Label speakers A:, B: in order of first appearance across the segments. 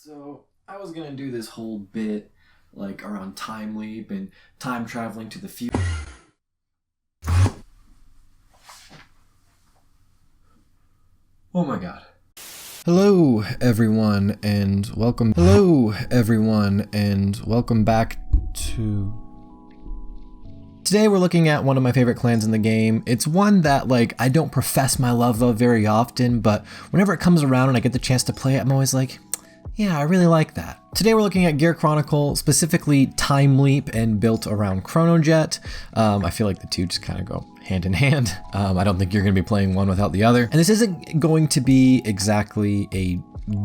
A: So I was gonna do this whole bit like around time leap and time traveling to the future. Oh my god. Hello everyone and welcome back to... Today we're looking at one of my favorite clans in the game. It's one that I don't profess my love of very often, but whenever it comes around and I get the chance to play it, I'm always like, yeah, I really like that. Today we're looking at Gear Chronicle, specifically Time Leap and built around Chronojet. I feel like the two just kind of go hand in hand. I don't think you're going to be playing one without the other. And this isn't going to be exactly a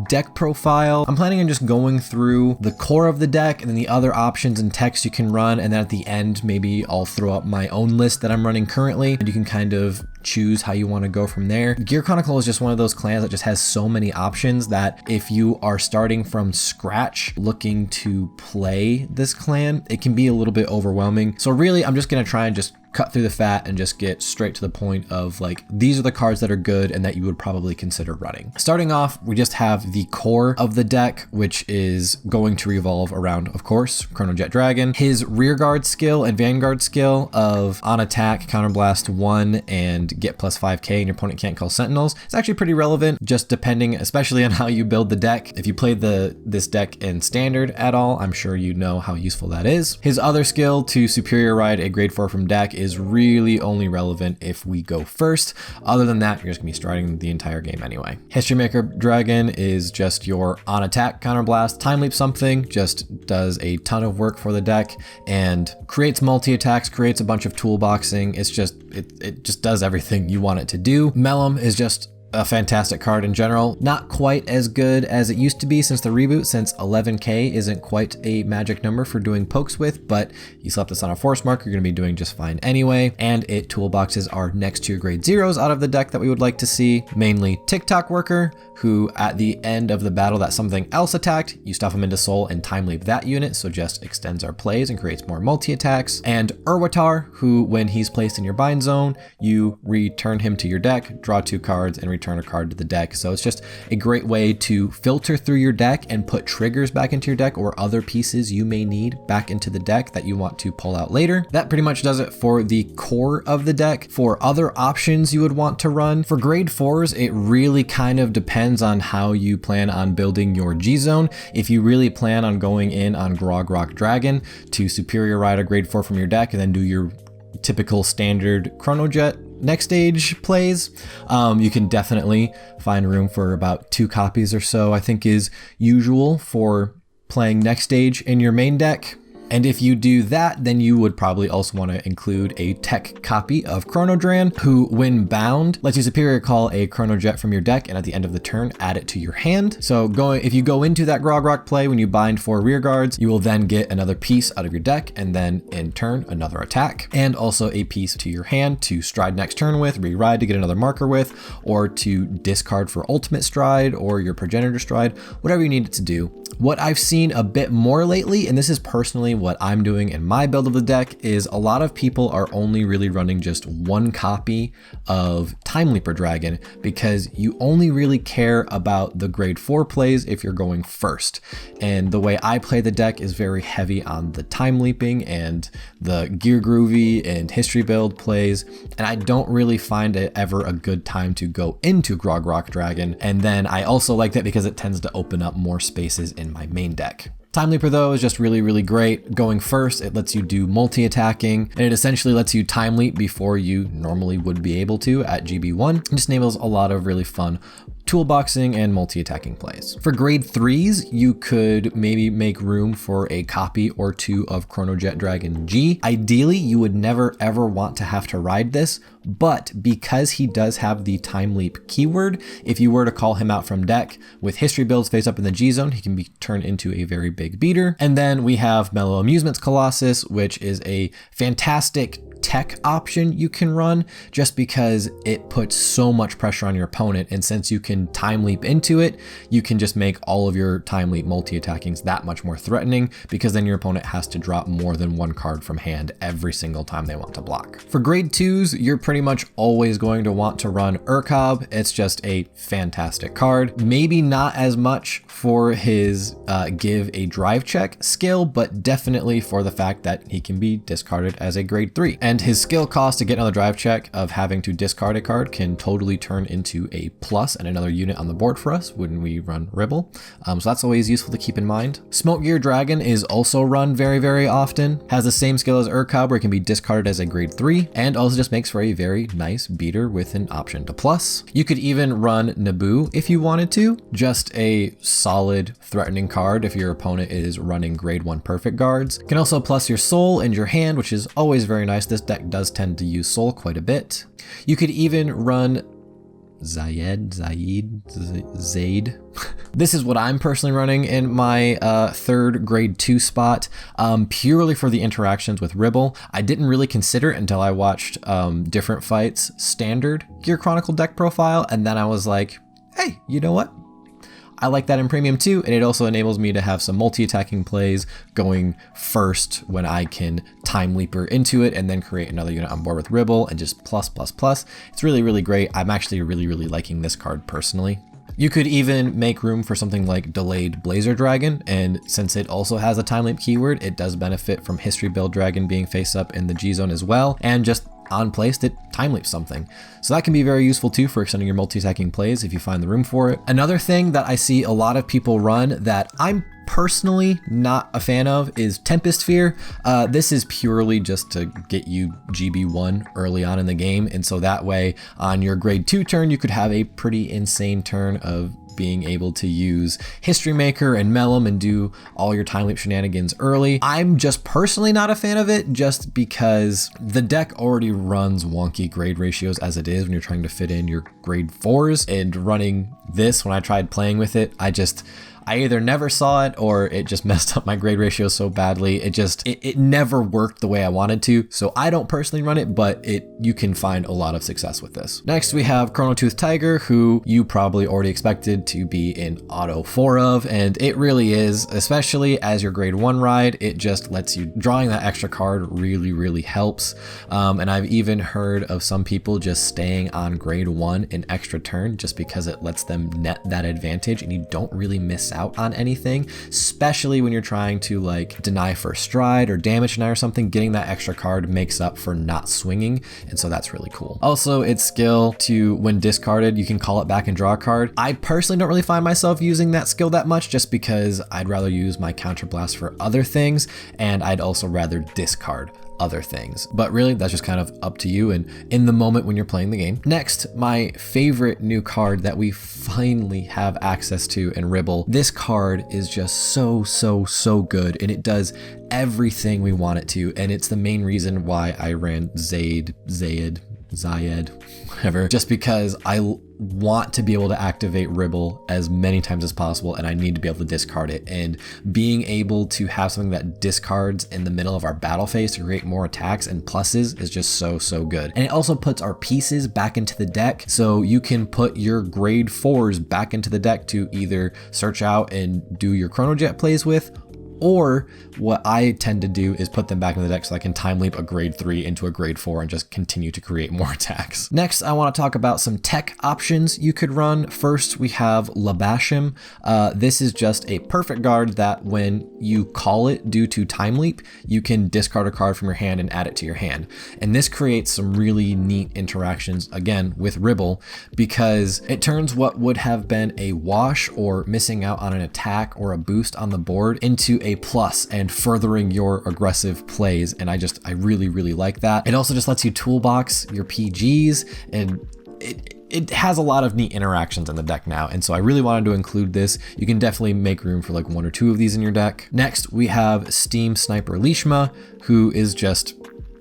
A: deck profile. I'm planning on just going through the core of the deck and then the other options and text you can run, and then at the end maybe I'll throw up my own list that I'm running currently and you can kind of choose how you want to go from there. Gear Chronicle is just one of those clans that just has so many options that if you are starting from scratch looking to play this clan, it can be a little bit overwhelming. So really I'm just going to try and just cut through the fat and just get straight to the point of these are the cards that are good and that you would probably consider running. Starting off, we just have the core of the deck, which is going to revolve around, of course, Chronojet Dragon. His rearguard skill and Vanguard skill of on attack, counterblast 1, and get plus 5k and your opponent can't call sentinels. It's actually pretty relevant, just depending, especially on how you build the deck. If you played this deck in standard at all, I'm sure you know how useful that is. His other skill to superior ride a grade 4 from deck is really only relevant if we go first. Other than that, you're just gonna be striding the entire game anyway. History Maker Dragon is just your on attack counterblast. Time Leap something just does a ton of work for the deck and creates multi-attacks, creates a bunch of toolboxing. It's just, it just does everything you want it to do. Mellum is just a fantastic card in general. Not quite as good as it used to be since the reboot, since 11k isn't quite a magic number for doing pokes with, but you slap this on a force mark, you're going to be doing just fine anyway. And it toolboxes our next 2 grade 0s out of the deck that we would like to see, mainly TikTok Worker, who at the end of the battle that something else attacked, you stuff him into soul and time leap that unit, so just extends our plays and creates more multi-attacks. And Urwatar, who when he's placed in your bind zone, you return him to your deck, draw 2 cards, and return a card to the deck. So it's just a great way to filter through your deck and put triggers back into your deck or other pieces you may need back into the deck that you want to pull out later. That pretty much does it for the core of the deck. For other options you would want to run, for grade 4s, it really kind of depends on how you plan on building your G zone. If you really plan on going in on Grog Dragon to superior ride a grade 4 from your deck and then do your typical standard Chronojet next stage plays, you can definitely find room for about 2 copies or so, I think is usual for playing next stage in your main deck. And if you do that, then you would probably also want to include a tech copy of Chronodran, who when bound lets you superior call a Chronojet from your deck and at the end of the turn add it to your hand. So if you go into that Grog play when you bind 4 rear guards, you will then get another piece out of your deck and then in turn another attack, and also a piece to your hand to stride next turn with, re-ride to get another marker with, or to discard for ultimate stride or your progenitor stride, whatever you need it to do. What I've seen a bit more lately, and this is personally what I'm doing in my build of the deck, is a lot of people are only really running just 1 copy of Time Leaper Dragon because you only really care about the grade 4 plays if you're going first. And the way I play the deck is very heavy on the time leaping and the gear groovy and history build plays, and I don't really find it ever a good time to go into Grog Dragon. And then I also like that because it tends to open up more spaces in my main deck. Time Leaper though is just really, really great. Going first, it lets you do multi-attacking, and it essentially lets you time leap before you normally would be able to at GB1. It just enables a lot of really fun toolboxing and multi-attacking plays. For grade 3s, you could maybe make room for a copy or 2 of Chronojet Dragon G. Ideally, you would never ever want to have to ride this, but because he does have the time leap keyword, if you were to call him out from deck with history builds face up in the G zone, he can be turned into a very big beater. And then we have Mellow Amusements Colossus, which is a fantastic tech option you can run, just because it puts so much pressure on your opponent. And since you can time leap into it, you can just make all of your time leap multi-attackings that much more threatening, because then your opponent has to drop more than one card from hand every single time they want to block. For grade 2s, you're pretty much always going to want to run Urkab. It's just a fantastic card. Maybe not as much for his give a drive check skill, but definitely for the fact that he can be discarded as a grade 3. And his skill cost to get another drive check of having to discard a card can totally turn into a plus and another unit on the board for us when we run Ribble. So that's always useful to keep in mind. Smoke Gear Dragon is also run very, very often. Has the same skill as Urkab, where it can be discarded as a grade 3, and also just makes for a very nice beater with an option to plus. You could even run Naboo if you wanted to, just a solid threatening card if your opponent is running grade 1 perfect guards. Can also plus your soul and your hand, which is always very nice. This deck does tend to use soul quite a bit. You could even run Zaid. This is what I'm personally running in my third grade 2 spot, purely for the interactions with Ribble. I didn't really consider it until I watched Different Fights standard Gear Chronicle deck profile, and then I was like, hey, you know what? I like that in premium too, and it also enables me to have some multi-attacking plays going first when I can time leaper into it and then create another unit on board with Ribble and just plus. It's really, really great. I'm actually really, really liking this card personally. You could even make room for something like Delayed Blazer Dragon, and since it also has a time leap keyword, it does benefit from History Build Dragon being face up in the G zone as well, and just on placed it time leaps something. So that can be very useful too for extending your multi-attacking plays if you find the room for it. Another thing that I see a lot of people run that I'm personally not a fan of is Tempest Fear. This is purely just to get you GB1 early on in the game, and so that way on your grade 2 turn you could have a pretty insane turn of being able to use History Maker and Mellum and do all your time leap shenanigans early. I'm just personally not a fan of it, just because the deck already runs wonky grade ratios as it is when you're trying to fit in your grade 4s, and running this, when I tried playing with it, I either never saw it or it just messed up my grade ratio so badly. It never worked the way I wanted to. So I don't personally run it, but you can find a lot of success with this. Next, we have Chrono Tooth Tiger, who you probably already expected to be in auto 4 of, and it really is, especially as your grade 1 ride. It just lets you, drawing that extra card really, really helps. And I've even heard of some people just staying on grade 1 an extra turn just because it lets them net that advantage and you don't really miss out on anything, especially when you're trying to like deny first stride or damage deny or something. Getting that extra card makes up for not swinging, and so that's really cool. Also, its skill to, when discarded, you can call it back and draw a card. I personally don't really find myself using that skill that much, just because I'd rather use my counterblast for other things, and I'd also rather discard other things. But really, that's just kind of up to you and in the moment when you're playing the game. Next, my favorite new card that we finally have access to in Ribble. This card is just so good, and it does everything we want it to, and it's the main reason why I ran Zayed, whatever, just because I want to be able to activate Ribble as many times as possible, and I need to be able to discard it. And being able to have something that discards in the middle of our battle phase to create more attacks and pluses is just so good. And it also puts our pieces back into the deck, so you can put your grade 4s back into the deck to either search out and do your Chrono Jet plays with, or what I tend to do is put them back in the deck so I can time leap a grade 3 into a grade 4 and just continue to create more attacks. Next, I want to talk about some tech options you could run. First, we have Labashim. This is just a perfect guard that when you call it due to time leap, you can discard a card from your hand and add it to your hand. And this creates some really neat interactions, again, with Ribble, because it turns what would have been a wash or missing out on an attack or a boost on the board into a plus and furthering your aggressive plays, and I really like that. It also just lets you toolbox your PGs, and it has a lot of neat interactions in the deck now, and so I really wanted to include this. You can definitely make room for like 1 or 2 of these in your deck. Next, we have Steam Sniper Lishma, who is just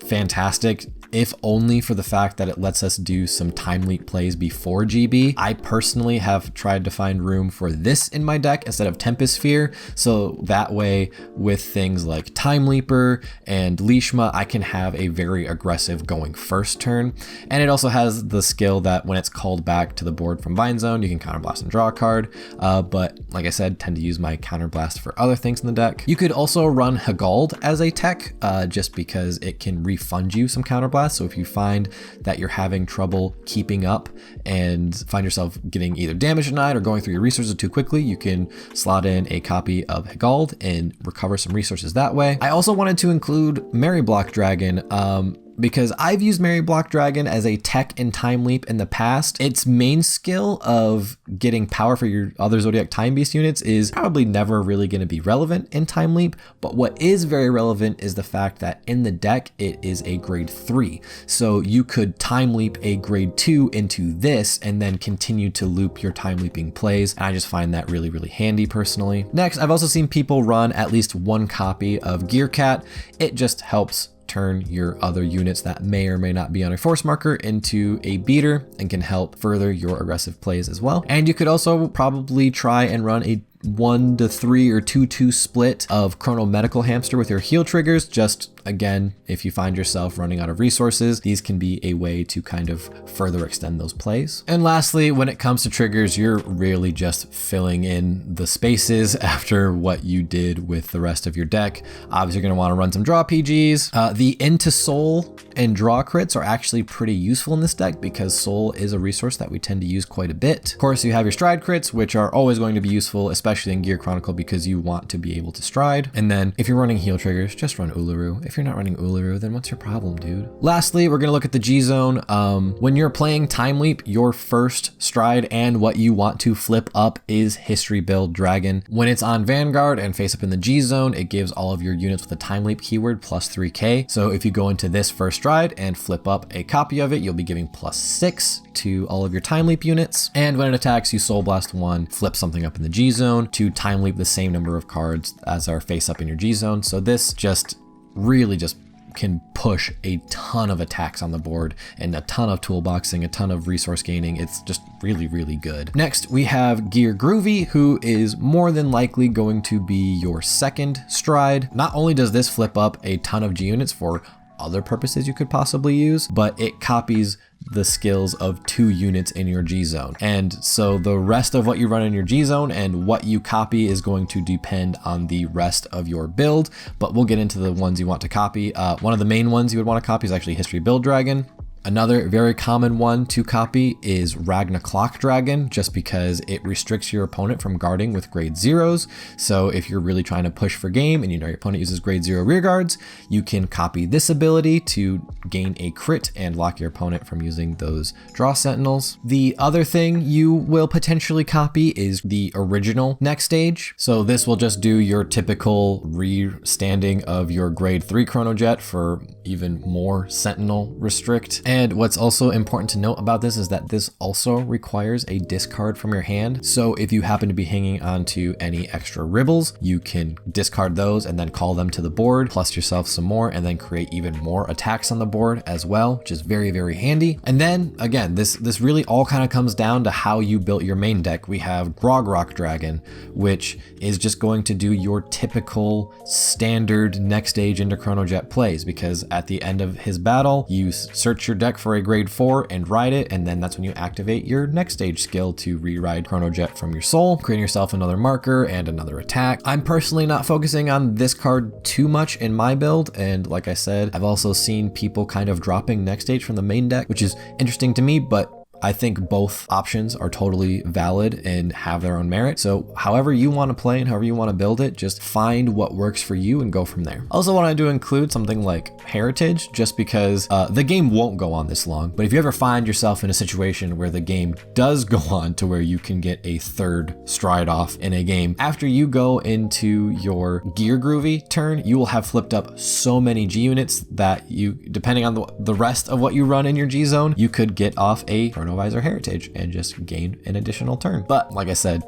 A: fantastic. if only for the fact that it lets us do some time leap plays before GB. I personally have tried to find room for this in my deck instead of Tempest Sphere, so that way with things like Time Leaper and Lishma, I can have a very aggressive going first turn. And it also has the skill that when it's called back to the board from Vine Zone, you can counterblast and draw a card. But like I said, tend to use my counterblast for other things in the deck. You could also run Hagald as a tech, just because it can refund you some counterblast. So if you find that you're having trouble keeping up and find yourself getting either damage denied or going through your resources too quickly, you can slot in a copy of Hagald and recover some resources that way. I also wanted to include Mary Block Dragon, because I've used Mary Block Dragon as a tech in Time Leap in the past. Its main skill of getting power for your other Zodiac Time Beast units is probably never really going to be relevant in Time Leap, but what is very relevant is the fact that in the deck it is a grade 3. So you could Time Leap a grade 2 into this and then continue to loop your Time Leaping plays, and I just find that really, really handy personally. Next, I've also seen people run at least one copy of Gear Cat. It just helps turn your other units that may or may not be on a force marker into a beater and can help further your aggressive plays as well. And you could also probably try and run a 1-3 or 2-2 split of Chrono Medical Hamster with your heal triggers. Just again, if you find yourself running out of resources, these can be a way to kind of further extend those plays. And lastly, when it comes to triggers, you're really just filling in the spaces after what you did with the rest of your deck. Obviously, you're going to want to run some draw PGs. The Into Soul and draw crits are actually pretty useful in this deck because Soul is a resource that we tend to use quite a bit. Of course, you have your Stride crits, which are always going to be useful, especially in Gear Chronicle, because you want to be able to stride. And then if you're running heal triggers, just run Uluru. If you're not running Uluru, then what's your problem, dude? Lastly, we're going to look at the G Zone. When you're playing Time Leap, your first stride and what you want to flip up is History Build Dragon. When it's on Vanguard and face up in the G Zone, it gives all of your units with the Time Leap keyword plus 3k. So if you go into this first stride and flip up a copy of it, you'll be giving plus 6 to all of your Time Leap units. And when it attacks, you Soul Blast 1, flip something up in the G Zone to Time Leap the same number of cards as are face up in your G Zone. So this just really just can push a ton of attacks on the board and a ton of toolboxing, a ton of resource gaining. It's just really, really good. Next, we have Gear Groovy, who is more than likely going to be your second stride. Not only does this flip up a ton of G units for other purposes you could possibly use, but it copies the skills of 2 units in your G Zone. And so the rest of what you run in your G Zone and what you copy is going to depend on the rest of your build, but we'll get into the ones you want to copy. One of the main ones you would want to copy is actually History Build Dragon. Another very common one to copy is Ragna Clock Dragon, just because it restricts your opponent from guarding with grade 0s. So if you're really trying to push for game and you know your opponent uses grade 0 rear guards, you can copy this ability to gain a crit and lock your opponent from using those draw sentinels. The other thing you will potentially copy is the original next stage. So this will just do your typical re-standing of your grade 3 Chronojet for even more sentinel restrict. And what's also important to note about this is that this also requires a discard from your hand. So if you happen to be hanging onto any extra ribbles, you can discard those and then call them to the board, plus yourself some more, and then create even more attacks on the board as well, which is very, very handy. And then again, this really all kind of comes down to how you built your main deck. We have Grog Rock Dragon, which is just going to do your typical standard next stage into Chronojet plays, because at the end of his battle, you search your deck for a grade 4 and ride it, and then that's when you activate your next stage skill to re-ride Chronojet from your soul, creating yourself another marker and another attack. I'm personally not focusing on this card too much in my build, and like I said, I've also seen people kind of dropping next stage from the main deck, which is interesting to me, but I think both options are totally valid and have their own merit. So however you want to play and however you want to build it, just find what works for you and go from there. Also wanted to include something like Heritage, just because the game won't go on this long. But if you ever find yourself in a situation where the game does go on to where you can get a third stride off in a game, after you go into your Gear Groovy turn, you will have flipped up so many G units that you, depending on the rest of what you run in your G zone, you could get off a Chronovisor Heritage and just gain an additional turn. But like I said,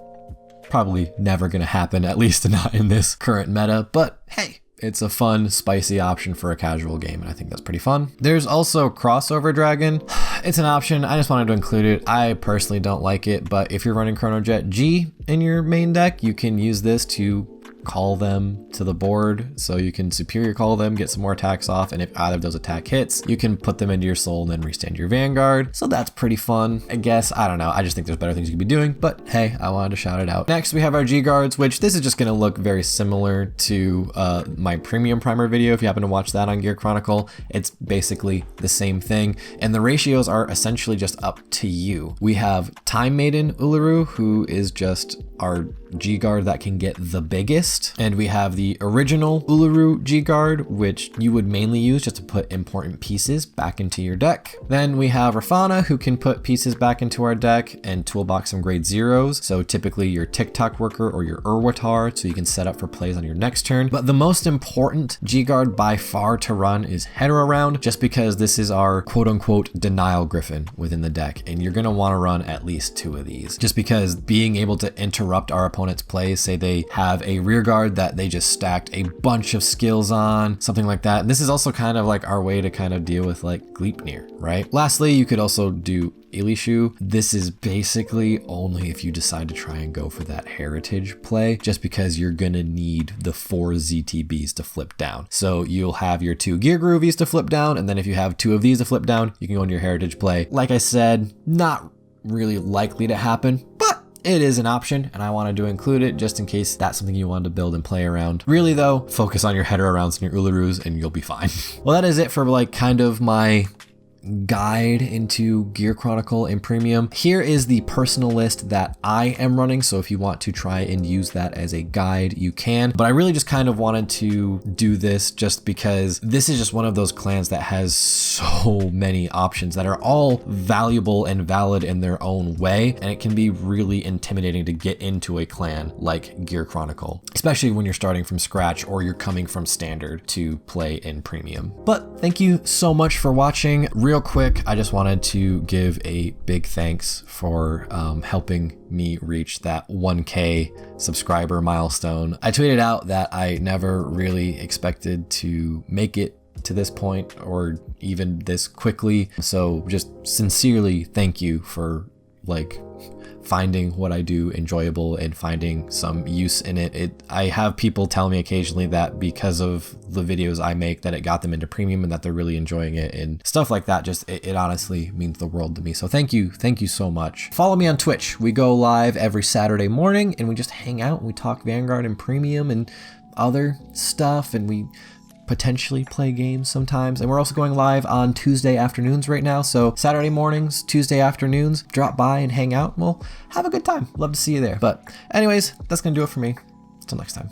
A: probably never gonna happen, at least not in this current meta, but hey, It's a fun, spicy option for a casual game, and I think that's pretty fun. There's also Crossover Dragon. It's an option. I just wanted to include it. I personally don't like it, but if you're running Chronojet G in your main deck, you can use this to call them to the board, so you can superior call them, get some more attacks off, and if either of those attack hits, you can put them into your soul and then restand your Vanguard. So that's pretty fun, I guess. I don't know. I just think there's better things you could be doing, but hey, I wanted to shout it out. Next, we have our G guards, which this is just going to look very similar to my premium primer video. If you happen to watch that on Gear Chronicle, it's basically the same thing, and the ratios are essentially just up to you. We have Time Maiden Uluru, who is just our G guard that can get the biggest, and we have the original Uluru G guard, which you would mainly use just to put important pieces back into your deck. Then we have Rafana, who can put pieces back into our deck and toolbox some grade zeros, so typically your TikTok worker or your Urwatar, so you can set up for plays on your next turn. But the most important G guard by far to run is Hetero Round, just because this is our quote-unquote denial griffin within the deck, and you're going to want to run at least 2 of these, just because being able to interrupt our opponent's plays, say they have a rear guard that they just stacked a bunch of skills on, something like that. And this is also kind of like our way to kind of deal with like Gleipnir, right? Lastly, you could also do Ilishu. This is basically only if you decide to try and go for that heritage play, just because you're gonna need the 4 ZTBs to flip down. So you'll have your 2 Gear Groovies to flip down, and then if you have 2 of these to flip down, you can go into your heritage play. Like I said, not really likely to happen, but it is an option, and I wanted to include it just in case that's something you wanted to build and play around. Really though, focus on your Hetero Rounds and your Ulurus and you'll be fine. Well, that is it for like kind of my guide into Gear Chronicle and Premium. Here is the personal list that I am running, so if you want to try and use that as a guide, you can. But I really just kind of wanted to do this just because this is just one of those clans that has so many options that are all valuable and valid in their own way, and it can be really intimidating to get into a clan like Gear Chronicle, especially when you're starting from scratch or you're coming from standard to play in Premium. But thank you so much for watching. Real quick, I just wanted to give a big thanks for helping me reach that 1K subscriber milestone. I tweeted out that I never really expected to make it to this point or even this quickly. So just sincerely thank you for like finding what I do enjoyable and finding some use in it. I have people tell me occasionally that because of the videos I make that it got them into Premium and that they're really enjoying it and stuff like that. Just it honestly means the world to me. So thank you so much. Follow me on Twitch. We go live every Saturday morning and we just hang out and we talk Vanguard and Premium and other stuff, and we potentially play games sometimes. And we're also going live on Tuesday afternoons right now. So Saturday mornings, Tuesday afternoons, drop by and hang out. We'll have a good time. Love to see you there. But anyways, that's gonna do it for me. Until next time.